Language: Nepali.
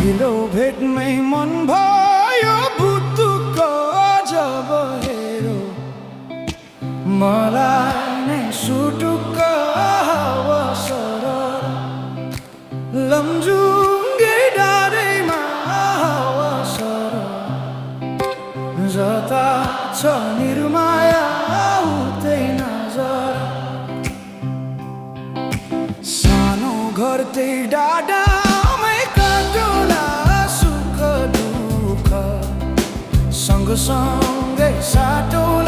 पहिलो भेटमै मन भयो भुतुक्क जब हेरो मलाई नै सुटुक्क हावा सरर लमजुङ्गे डाँडैमा हावा सरर जता छ निर्माया उतै नजर सानो घर त्यही डाँडामै काटुला सुख दुःख सँगसँगै साटौला